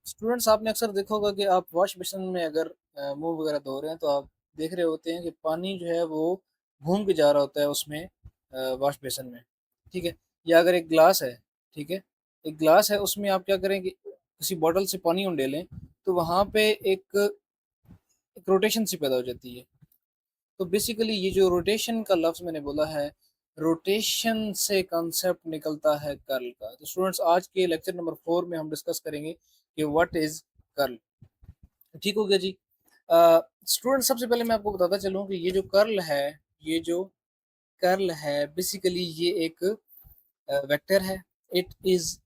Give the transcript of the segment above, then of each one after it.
Students आपने अक्सर देखा होगा कि आप वॉश बेसिन में अगर मुंह वगैरह धो रहे हैं तो आप देख रहे होते हैं कि पानी जो है वो घूम के जा रहा होता है उसमें वॉश बेसिन में। ठीक है। या अगर एक ग्लास है, ठीक है, एक ग्लास है उसमें आप क्या करें कि किसी बॉटल से पानी उंडेलें तो वहां पे एक रोटेशन सी पैदा हो जाती है। तो बेसिकली ये जो रोटेशन का लफ्ज मैंने बोला है, रोटेशन से कॉन्सेप्ट निकलता है कर्ल का। तो स्टूडेंट्स आज के लेक्चर नंबर 4 में हम डिस्कस करेंगे कि व्हाट इज कर्ल। ठीक हो गया जी। स्टूडेंट सबसे पहले मैं आपको बताता चलूं कि ये जो कर्ल है, ये जो कर्ल है बेसिकली ये एक वेक्टर है। It is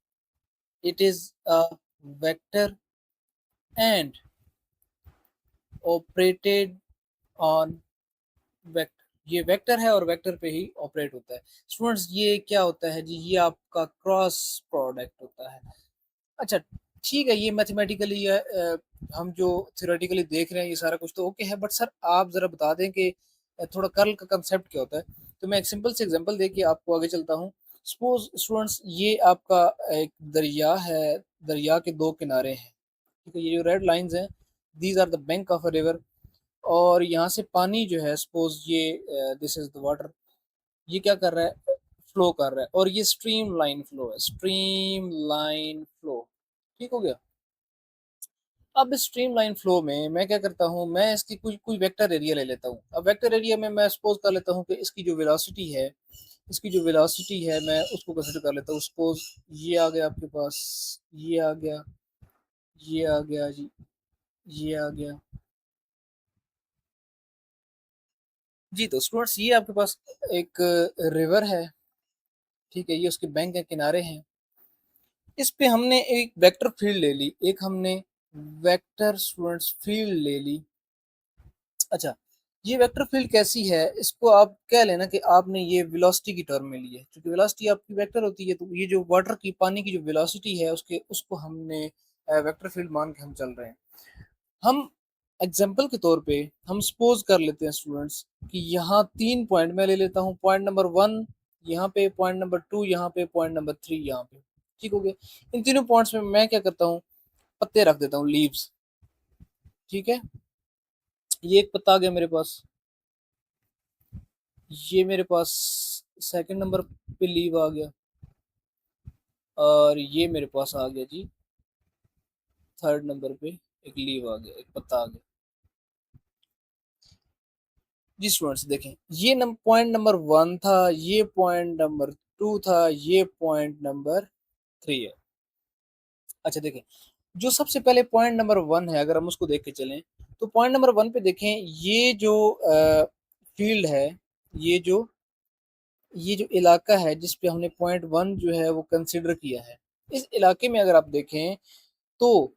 it is a vector and operated on vector. ये वेक्टर है और वेक्टर पे ही ऑपरेट होता है। स्टूडेंट्स ये क्या होता है जी? ये आपका क्रॉस प्रोडक्ट होता है। अच्छा, ठीक है, ये मैथमेटिकली हम जो थ्योरेटिकली देख रहे हैं ये सारा कुछ तो ओके है, बट सर आप जरा बता दें कि थोड़ा कर्ल का कंसेप्ट क्या होता है। तो मैं एक सिंपल से एग्जांपल दे के आपको आगे चलता हूँ। सपोज स्टूडेंट्स ये आपका एक दरिया है, दरिया के दो किनारे हैं। ठीक है, ये जो रेड लाइंस हैं, these are the bank of a river. और यहाँ से पानी जो है, सपोज ये दिस इज द वाटर, ये क्या कर रहा है? फ्लो कर रहा है। और ये स्ट्रीम लाइन फ्लो है, स्ट्रीम लाइन फ्लो। ठीक हो गया। अब इस स्ट्रीम लाइन फ्लो में मैं क्या करता हूँ, मैं इसकी कोई कोई वेक्टर एरिया ले लेता हूँ। अब वेक्टर एरिया में मैं सपोज कर लेता हूँ कि इसकी जो वेलोसिटी है, इसकी जो वेलोसिटी है मैं उसको कंसिडर कर लेता हूँ। सपोज ये आ गया आपके पास, ये आ गया, ये आ गया जी, ये आ गया जी। तो स्टूडेंट्स ये आपके पास एक रिवर है। ठीक है, ये उसके बैंक के किनारे हैं। इस पे हमने एक वेक्टर फील्ड ले ली, एक हमने वेक्टर स्टूडेंट्स फील्ड ले ली। अच्छा, ये वेक्टर फील्ड कैसी है, इसको आप कह लेना कि आपने ये वेलोसिटी की टर्म में ली है, क्योंकि वेलोसिटी आपकी वेक्टर होती है। तो ये जो वाटर की, पानी की जो वेलोसिटी है उसके, उसको हमने वेक्टर फील्ड मान के हम चल रहे हैं। हम एग्जाम्पल के तौर पे हम सपोज कर लेते हैं स्टूडेंट्स कि यहाँ 3 पॉइंट मैं ले लेता हूँ। पॉइंट नंबर 1 यहाँ पे, पॉइंट नंबर 2 यहाँ पे, पॉइंट नंबर 3 यहाँ पे। ठीक हो गया। इन तीनों पॉइंट्स में मैं क्या करता हूँ, पत्ते रख देता हूँ, लीव्स। ठीक है, ये एक पत्ता आ गया मेरे पास, ये मेरे पास सेकंड नंबर पे लीव आ गया, और ये मेरे पास आ गया जी थर्ड नंबर पे एक लीव आ गया, एक पत्ता आ गया जी। स्टूडेंट्स देखें, ये पॉइंट नंबर 1 था, ये पॉइंट नंबर 2 था, ये पॉइंट नंबर 3 है। अच्छा देखें, जो सबसे पहले पॉइंट नंबर 1 है, अगर हम उसको देख के चलें तो पॉइंट नंबर 1 पे देखें, ये जो फील्ड है, ये जो ये जो इलाका है जिस पे हमने पॉइंट 1 जो है वो कंसिडर किया है, इस इलाके में अगर आप देखें तो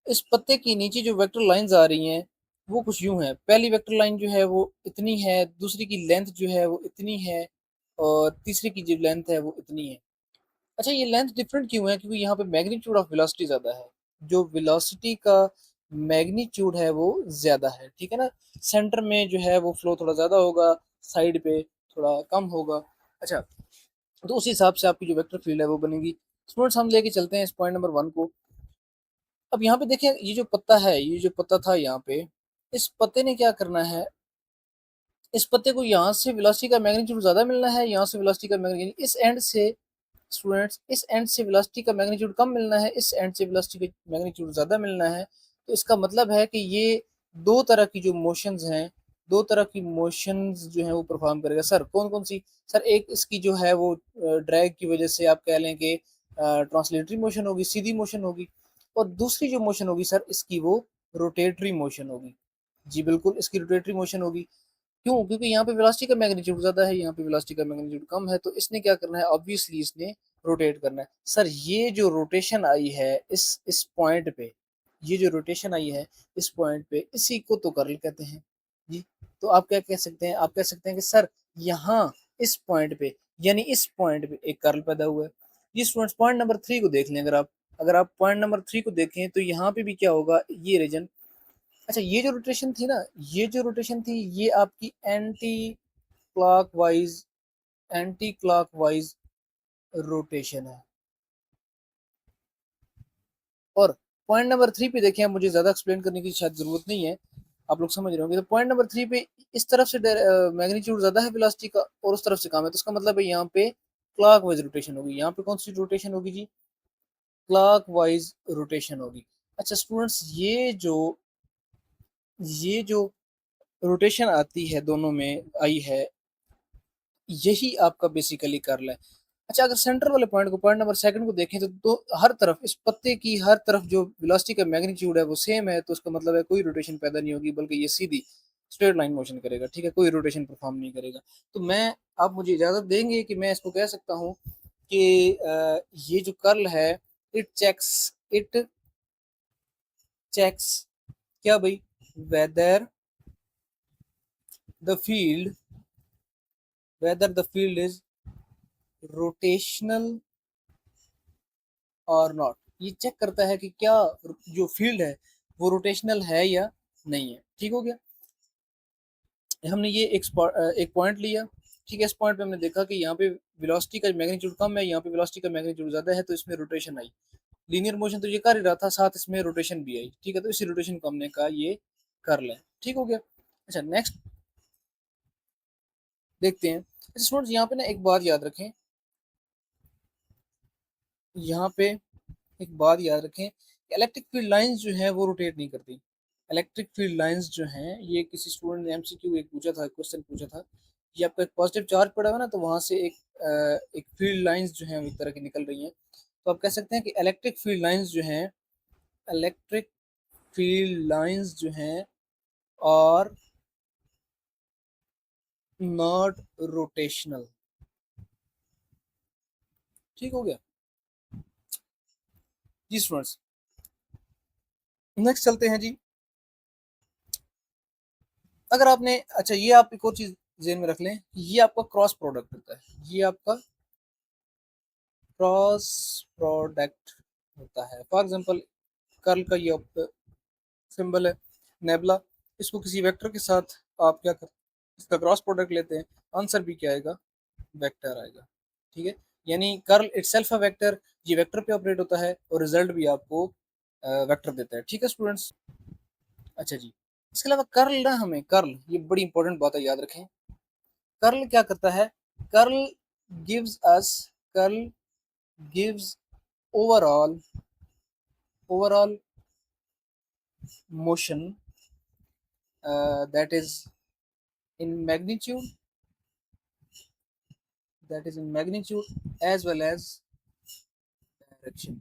इस पत्ते के नीचे जो वेक्टर लाइंस आ रही हैं वो कुछ यूं है। पहली वेक्टर लाइन जो है वो इतनी है, दूसरी की लेंथ जो है वो इतनी है, और तीसरी की जो लेंथ है वो इतनी है। अच्छा, ये लेंथ डिफरेंट क्यों है? क्योंकि यहाँ पे मैग्नीट्यूड ऑफ वेलोसिटी ज्यादा है। जो वेलोसिटी का मैग्नीट्यूड है वो ज्यादा है। ठीक है ना। सेंटर में जो है वो फ्लो थोड़ा ज्यादा होगा, साइड पे थोड़ा कम होगा। अच्छा, तो उस हिसाब से आपकी जो वेक्टर फील्ड है वो बनेगी। स्टूडेंट्स हम लेके चलते हैं इस पॉइंट नंबर 1 को। अब यहाँ पे देखें, ये जो पत्ता है, ये जो पत्ता था यहाँ पे, इस पत्ते ने क्या करना है, इस पत्ते को यहाँ से वेलोसिटी का मैग्नीट्यूड ज्यादा मिलना है, यहाँ से वेलोसिटी का मैग्नीट्यूड, इस एंड से स्टूडेंट्स, इस एंड से वेलोसिटी का मैग्नीट्यूड कम मिलना है, इस एंड से वेलोसिटी का मैग्नीट्यूड ज्यादा मिलना है। तो इसका मतलब है कि ये दो तरह की जो मोशंस हैं, दो तरह की मोशंस जो है वो परफॉर्म करेगा। सर कौन कौन सी? सर एक इसकी जो है वो ड्रैग की वजह से आप कह लें कि ट्रांसलेटरी मोशन होगी, सीधी मोशन होगी। और दूसरी जो मोशन होगी सर इसकी, वो रोटेटरी मोशन होगी। जी बिल्कुल, इसकी रोटेटरी मोशन होगी। क्यों? क्योंकि यहाँ पे वेलोसिटी का मैग्नीट्यूड ज्यादा है, यहाँ पे वेलोसिटी का मैग्नीट्यूड कम है। तो इसने क्या करना है, ऑब्वियसली इसने रोटेट करना है। सर ये जो रोटेशन आई है इस पॉइंट पे, ये जो रोटेशन आई है इस पॉइंट पे, इसी को तो कर्ल कहते हैं जी। तो आप क्या कह सकते हैं, आप कह सकते हैं कि सर यहाँ इस पॉइंट पे, यानी इस पॉइंट पे एक कर्ल पैदा हुआ है। जी स्टूडेंट्स, पॉइंट नंबर 3 को देख लें। अगर आप पॉइंट नंबर 3 को देखें तो यहाँ पे भी क्या होगा, ये रीजन। अच्छा, ये जो रोटेशन थी ना, ये जो रोटेशन थी ये आपकी क्लॉकवाइज एंटी क्लॉकवाइज रोटेशन है। और पॉइंट नंबर 3 पे देखें, मुझे ज़्यादा एक्सप्लेन करने की शायद ज़रूरत नहीं है, आप लोग समझ रहे होंगे। तो पॉइंट नंबर 3 पे इस तरफ से मैग्नीट्यूड ज़्यादा है वेलोसिटी का और उस तरफ से कम है, तो इसका मतलब है यहाँ पे क्लॉकवाइज रोटेशन होगी। यहाँ पे कौन सी रोटेशन होगी जी? क्लॉकवाइज रोटेशन होगी। अच्छा स्टूडेंट्स, ये जो रोटेशन आती है दोनों में आई है, यही आपका बेसिकली कर्ल है। अच्छा, अगर सेंटर वाले पॉइंट को, पॉइंट नंबर सेकंड को देखें, तो हर तरफ, इस पत्ते की हर तरफ जो वेलोसिटी का मैग्नीट्यूड है वो सेम है, तो उसका मतलब है कोई रोटेशन पैदा नहीं होगी, बल्कि ये सीधी स्ट्रेट लाइन मोशन करेगा। ठीक है, कोई रोटेशन परफॉर्म नहीं करेगा। तो मैं, आप मुझे इजाजत देंगे कि मैं इसको कह सकता हूँ कि ये जो कर्ल है, इट चेक्स क्या भाई, whether the field whether the field is rotational और नॉट। ये चेक करता है कि क्या जो फील्ड है वो रोटेशनल है या नहीं है। ठीक हो गया। हमने ये एक पॉइंट लिया। ठीक है, इस पॉइंट पे हमने देखा कि यहाँ पे वेलोसिटी का मैग्नीट्यूड कम है, यहाँ पे वेलोसिटी का मैग्नीट्यूड ज्यादा है, तो इसमें रोटेशन आई। लीनियर मोशन तो ये कर ही रहा था, साथ इसमें रोटेशन भी आई। ठीक है, तो इसी रोटेशन को हमने कहा ये कर्ल है। ठीक हो गया। अच्छा नेक्स्ट देखते हैं। अच्छा स्टूडेंट्स, यहाँ पे ना एक बात याद रखें, यहाँ पे एक बात याद रखें, इलेक्ट्रिक फील्ड लाइंस जो है वो रोटेट नहीं करती। इलेक्ट्रिक फील्ड लाइंस जो हैं, ये किसी स्टूडेंट ने एमसीक्यू एक पूछा था, क्वेश्चन पूछा था, ये आपका एक पॉजिटिव चार्ज पड़ा हुआ ना, तो वहां से एक फील्ड लाइंस जो है एक तरह की निकल रही हैं। तो आप कह सकते हैं कि इलेक्ट्रिक फील्ड लाइंस जो हैं, इलेक्ट्रिक फील्ड लाइंस जो हैं और नॉट रोटेशनल। ठीक हो गया जी स्टूडेंट्स। नेक्स्ट चलते हैं जी। अगर आपने, अच्छा ये आप एक और चीज जेन में रख लें, ये आपका क्रॉस प्रोडक्ट होता है। ये आपका क्रॉस प्रोडक्ट होता है। फॉर एग्जांपल, कर्ल का ये सिंबल है नेबला, इसको किसी वेक्टर के साथ आप क्या कर, इसका क्रॉस प्रोडक्ट लेते हैं, आंसर भी क्या आएगा, वेक्टर आएगा। ठीक है, यानी कर्ल इटसेल्फ अ वेक्टर, ये वेक्टर पे ऑपरेट होता है और रिजल्ट भी आपको वेक्टर देता है। ठीक है स्टूडेंट्स। अच्छा जी, इसके अलावा कर्ल ना, हमें कर्ल, ये बड़ी इंपॉर्टेंट बात है, याद रखें। कर्ल क्या करता है? Curl gives us curl gives overall overall motion that is in magnitude that is in magnitude as well as direction.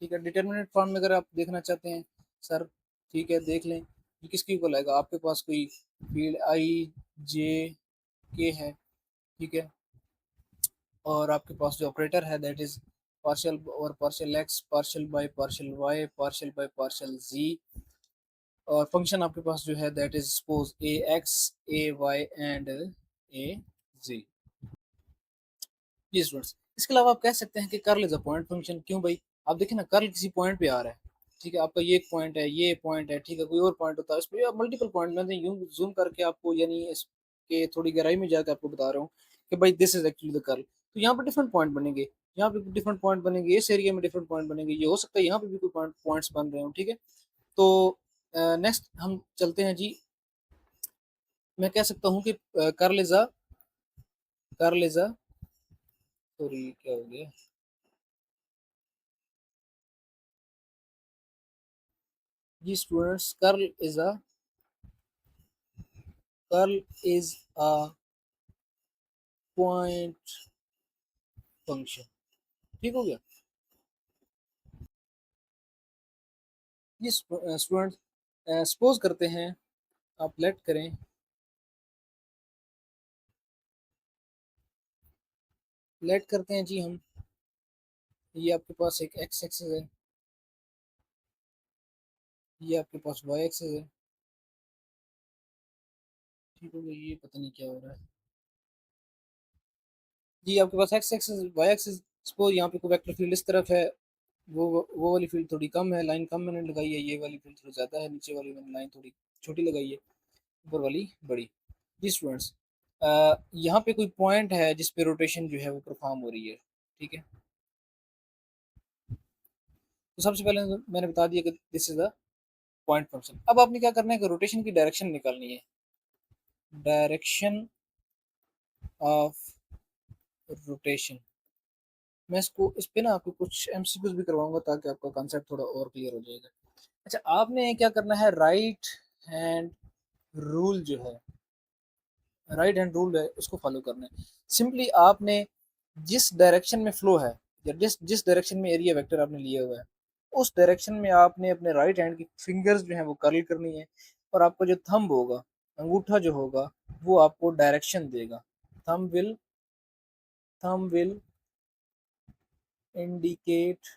ठीक है, डिटर्मिनेट फॉर्म में अगर आप देखना चाहते हैं सर, ठीक है देख लें, ये किसकी इक्वल आएगा। आपके पास कोई फील्ड आई जे के है, ठीक है, और आपके पास जो ऑपरेटर है दैट इज पार्शियल और partial x, partial by partial y, partial by partial z, और फंक्शन आपके पास जो है that is suppose a x, a y and a z. जी स्टूडेंट्स, इसके अलावा आप कह सकते हैं कि curl is a point function. क्यों भाई? आप देखिए ना, कर्ल किसी पॉइंट पे आ रहा है, ठीक है, आपका ये एक पॉइंट है, ये पॉइंट है, ठीक है, कोई और पॉइंट होता है, इस पे मल्टीपल पॉइंट, मैंने यूं जूम करके आपको, यानी इसके थोड़ी गहराई में जाकर आपको बता रहा हूँ कि भाई this is actually the curl. तो यहाँ पे डिफरेंट पॉइंट बनेंगे, यहाँ पे डिफरेंट पॉइंट बनेंगे, इस एरिया में डिफरेंट पॉइंट बनेंगे, ये हो सकता है यहाँ पे भी कोई पॉइंट्स बन रहे हो। ठीक है, तो नेक्स्ट हम चलते हैं जी। मैं कह सकता हूँ कि कर्ल इज अ सॉरी क्या हो गया जी students, curl is a point function. ठीक हो गया जी स्टूडेंट। सपोज करते हैं, आप लेट करें, लेट करते हैं जी हम, ये आपके पास एक एक्स एक्सिस है, ये आपके पास वाई एक्सिस है। ठीक हो गया, ये पता नहीं क्या हो रहा है जी। आपके पास x axis, y axis, suppose यहाँ पे कोई वेक्टर फील्ड इस तरफ है, वो वाली फील्ड थोड़ी कम है, लाइन कम मैंने लगाई है, ये वाली फील्ड थोड़ी ज़्यादा है, नीचे वाली मैंने लाइन थोड़ी छोटी लगाई है, ऊपर वाली बड़ी। जी स्टूडेंट्स, यहाँ पे कोई पॉइंट है जिस पे रोटेशन जो है वो परफॉर्म हो रही है। ठीक है, तो सबसे पहले मैंने बता दिया कि this is the point function. अब आपने क्या करना है कि रोटेशन की डायरेक्शन निकालनी है, डायरेक्शन ऑफ रोटेशन। मैं इसको इस पे ना आपको कुछ एमसीक्यूज भी करवाऊंगा ताकि आपका कॉन्सेप्ट थोड़ा और क्लियर हो जाएगा। अच्छा, आपने क्या करना है, राइट हैंड रूल जो है, राइट हैंड रूल है उसको फॉलो करना है। सिंपली आपने जिस डायरेक्शन में फ्लो है या जिस जिस डायरेक्शन में एरिया वेक्टर आपने लिया हुआ है, उस डायरेक्शन में आपने अपने राइट हैंड की फिंगर्स जो है वो कर्ल करनी है। और आपका जो थंब होगा, अंगूठा जो होगा, वो आपको डायरेक्शन देगा। Thumb will indicate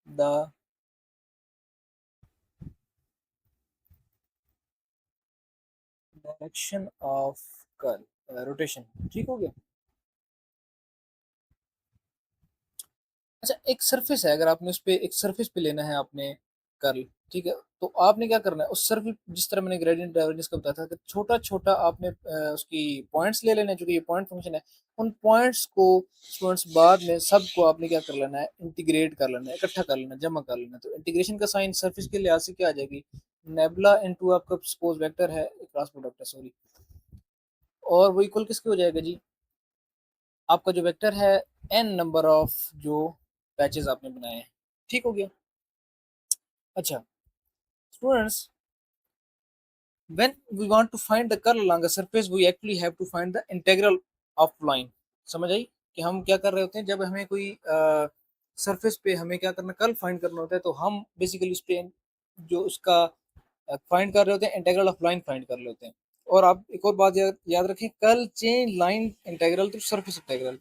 the direction of curl rotation. ठीक हो गया। अच्छा, एक सरफेस है, अगर आपने उस पे एक सरफेस पे लेना है आपने कर्ल, ठीक है, तो आपने क्या करना है उस सरफेस, जिस तरह मैंने ग्रेडियंट डाइवर्जेंस का बताया था कि छोटा छोटा आपने उसकी पॉइंट्स ले लेने हैं, जो कि ये पॉइंट फंक्शन है। उन पॉइंट्स को स्टूडेंट्स बाद में सबको आपने क्या कर लेना है, इंटीग्रेट कर लेना है, इकट्ठा कर लेना है, जमा कर लेना है। तो इंटीग्रेशन का साइन सरफेस के लिहाज से क्या आ जाएगी, नेबुला इनटू आपका सपोज वेक्टर है, क्रॉस प्रोडक्ट है सॉरी, और वो इक्वल किसके हो जाएगा जी, आपका जो वेक्टर है एन नंबर ऑफ जो पैचेस आपने बनाए हैं। ठीक हो गया। अच्छा students, when we want to find the curl along a surface we actually have to find the integral of line। समझ आई कि हम क्या कर रहे होते हैं, जब हमें कोई सरफेस पे हमें क्या करना, कर्ल फाइंड करना होता है, तो हम बेसिकली उस पे जो उसका फाइंड कर रहे होते हैं, इंटीग्रल ऑफ लाइन फाइंड कर रहे होते हैं। और आप एक और बात याद रखें, curl change line integral to surface integral.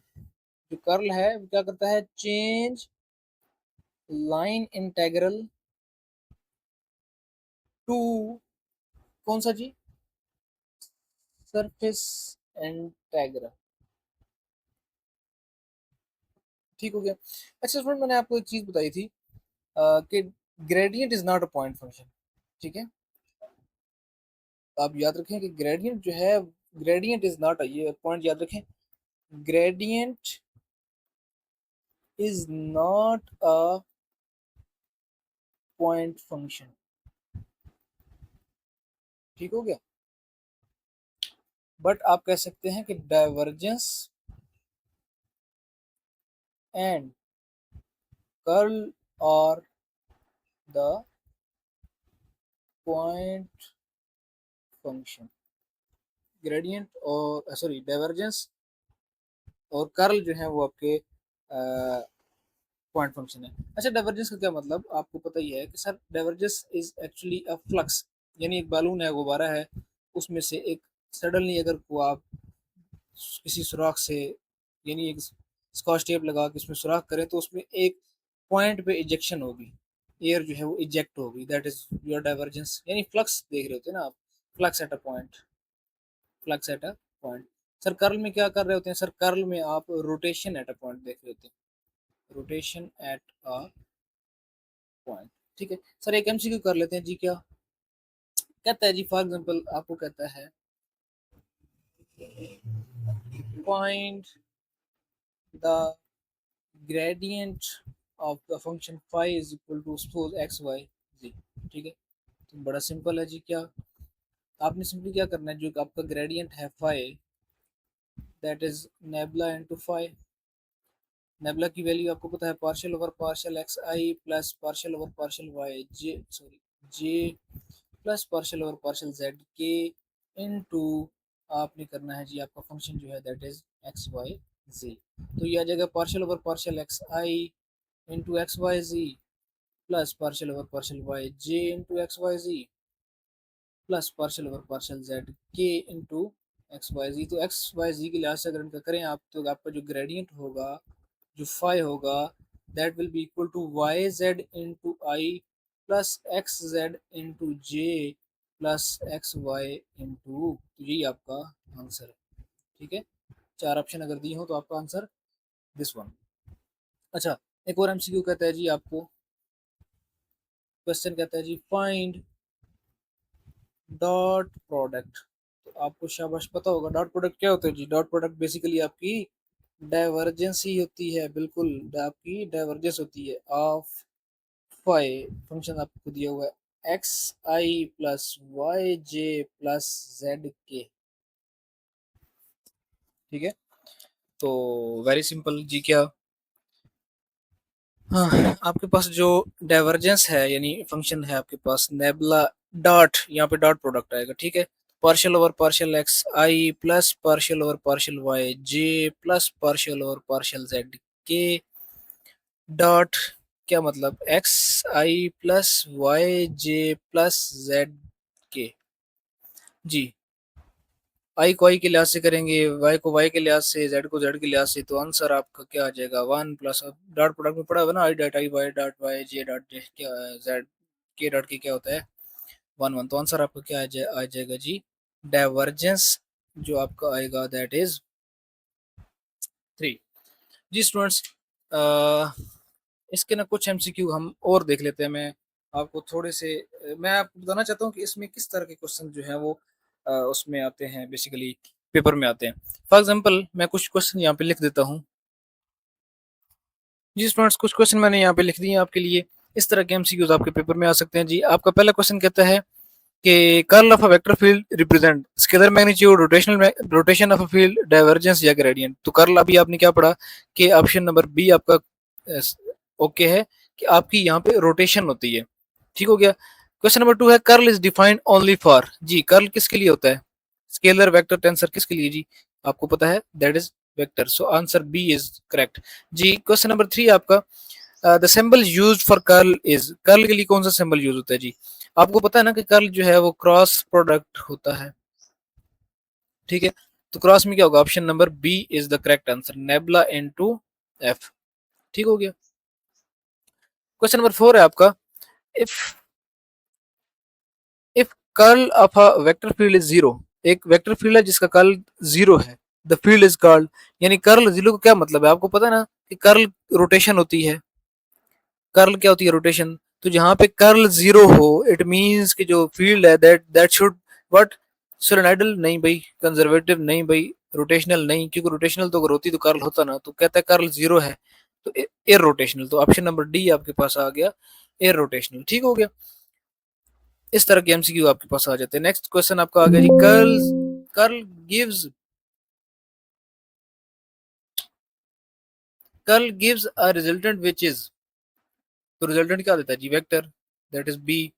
जो कर्ल है वो क्या करता है, चेंज लाइन इंटीग्रल टू कौन सा जी, सरफेस इंटीग्रल। ठीक हो गया। अच्छा फ्रेंड, मैंने आपको एक चीज बताई थी कि gradient is not a point function. ठीक है, आप याद रखें कि ग्रेडियंट जो है, ग्रेडियंट इज नॉट, ये पॉइंट याद रखें, gradient is not a point function. ठीक हो गया। बट आप कह सकते हैं कि डाइवर्जेंस एंड कर्ल और द पॉइंट फंक्शन। ग्रेडियंट और सॉरी डाइवर्जेंस और कर्ल जो है वो आपके पॉइंट फंक्शन है। अच्छा, डाइवर्जेंस का क्या मतलब आपको पता ही है कि sir, divergence is actually a flux. यानी एक बालून है, गुब्बारा है, उसमें से एक सडनली अगर को आप किसी सुराख से, यानी एक स्कॉच टेप लगा के उसमें सुराख करें, तो उसमें एक पॉइंट पे इजेक्शन होगी, एयर जो है वो इजेक्ट होगी, दैट इज योर डाइवर्जेंस। यानी फ्लक्स देख रहे होते हैं ना आप, flux at a point, flux at a point. Sir curl में क्या कर रहे होते हैं, सर कर्ल में आप रोटेशन एट अ पॉइंट देख रहे होते हैं, रोटेशन एट अ पॉइंट। ठीक है सर, एक एमसीक्यू कर लेते हैं जी। क्या कहता है जी, फॉर एग्जांपल आपको कहता है, find the gradient of the function phi is equal to suppose x y z. ठीक है, तो बड़ा सिंपल है जी। क्या आपने सिंपली क्या करना है, जो आपका ग्रेडियंट है phi, that is nabla into phi. Nabla की वैल्यू आपको पता है, partial over partial x i plus partial over partial y j, sorry j, plus partial over partial z k into आपने करना है जी आपका फंक्शन जो है दैट इज एक्स वाई जी। तो ये आ जाएगा partial over partial x i into x y जी plus partial over partial y j into x y जी plus partial over partial z k into x y जी। तो एक्स वाई जी के लिहाज से अगर इनका करें आप, तो आपका जो ग्रेडियंट होगा, जो फाई होगा, that will be equal to y z into i plus x z into j plus x y into, तो यही आपका आंसर है। ठीक है, चार ऑप्शन अगर दिए हो तो आपका आंसर दिस वन। अच्छा, एक और एमसीक्यू कहता है जी आपको, क्वेश्चन कहता है जी फाइंड डॉट प्रोडक्ट। तो आपको शाबाश पता होगा डॉट प्रोडक्ट क्या होता है जी। डॉट प्रोडक्ट बेसिकली आपकी डाइवर्जेंस ही होती है, बिल्कुल आपकी डाइवर्जेंस होती है ऑफ फाई। फंक्शन आपको दिया हुआ है x i plus y j plus z के, ठीक है। तो वेरी सिंपल जी, क्या हाँ, आपके पास जो डाइवर्जेंस है यानी फंक्शन है आपके पास नेबला डॉट, यहाँ पे डॉट प्रोडक्ट आएगा, ठीक है। Partial over partial x i plus partial over partial y j plus partial over partial z k dot, क्या मतलब x i plus y j plus z k जी। आई को आई के लिहाज से करेंगे, वाई को वाई के लिहाज से, जेड को जेड के लिहाज से, तो आंसर आपका क्या आ जाएगा 1 प्लस डॉट प्रोडक्ट में पड़ा हुआ ना, i dot i y dot y j dot क्या जेड के डॉट के क्या होता है 1 1, तो आंसर आपका क्या आ जाएगा जी, डाइवर्जेंस जो आपका आएगा दैट इज 3। जी स्टूडेंट्स, इसके ना कुछ एमसीक्यू हम और देख लेते हैं। आपको थोड़े से मैं आपको बताना चाहता हूँ कि इसमें किस तरह के क्वेश्चन जो है वो उसमें आते हैं, बेसिकली पेपर में आते हैं। फॉर एग्जांपल मैं कुछ क्वेश्चन यहाँ पे लिख देता हूँ। जी स्टूडेंट्स, कुछ क्वेश्चन मैंने यहाँ पे लिख दिए हैं आपके लिए। इस तरह के एमसीक्यूज आपके पेपर में आ सकते हैं जी। आपका पहला क्वेश्चन कहता है कि curl of a vector field represent scalar magnitude, rotation of a field, divergence या ग्रेडियंट। तो कर्ल अभी आपने क्या पढ़ा कि ऑप्शन नंबर बी आपका ओके है कि आपकी यहाँ पे रोटेशन होती है, ठीक हो गया। क्वेश्चन नंबर 2 है curl is defined only for, जी कर्ल किसके लिए होता है, स्केलर वेक्टर टेंसर किसके लिए जी, आपको पता है that is vector, so answer B is correct जी। क्वेश्चन नंबर 3 आपका the symbol used for curl is, curl के लिए कौन सा सिंबल यूज होता है जी, आपको पता है ना कि कर्ल जो है वो क्रॉस प्रोडक्ट होता है, ठीक है। तो क्रॉस में क्या होगा, option number B is the correct answer, nabla into F, ठीक हो गया। क्वेश्चन नंबर 4 है आपका if if curl of a vector field is zero, एक वेक्टर फील्ड है जिसका कर्ल जीरो है, द फील्ड इज कर्ल, यानी कर्ल जीरो का क्या मतलब है, आपको पता है ना कि कर्ल रोटेशन होती है, कर्ल क्या होती है रोटेशन, तो जहां पे कर्ल जीरो हो इट मींस कि जो फील्ड है that that should what, solenoidal नहीं भाई, कंजर्वेटिव नहीं भाई, रोटेशनल नहीं, क्योंकि रोटेशनल तो अगर होती तो कर्ल होता ना, तो कहता है कर्ल जीरो है तो एयर रोटेशनल, तो ऑप्शन नंबर डी आपके पास आ गया एयर रोटेशनल, ठीक हो गया। इस तरह के एमसीक्यू आपके पास आ जाते हैं। नेक्स्ट क्वेश्चन आपका आ गया जी, curl curl gives curl gives a resultant which is, तो रिजल्टेंट क्या देता है जी, vector, that is b.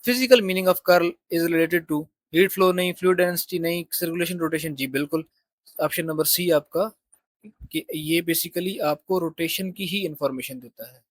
Physical meaning of curl is related to heat flow नहीं, फ्लूइड डेंसिटी नहीं, सर्कुलेशन रोटेशन जी बिल्कुल, ऑप्शन नंबर सी आपका कि ये बेसिकली आपको रोटेशन की ही इंफॉर्मेशन देता है।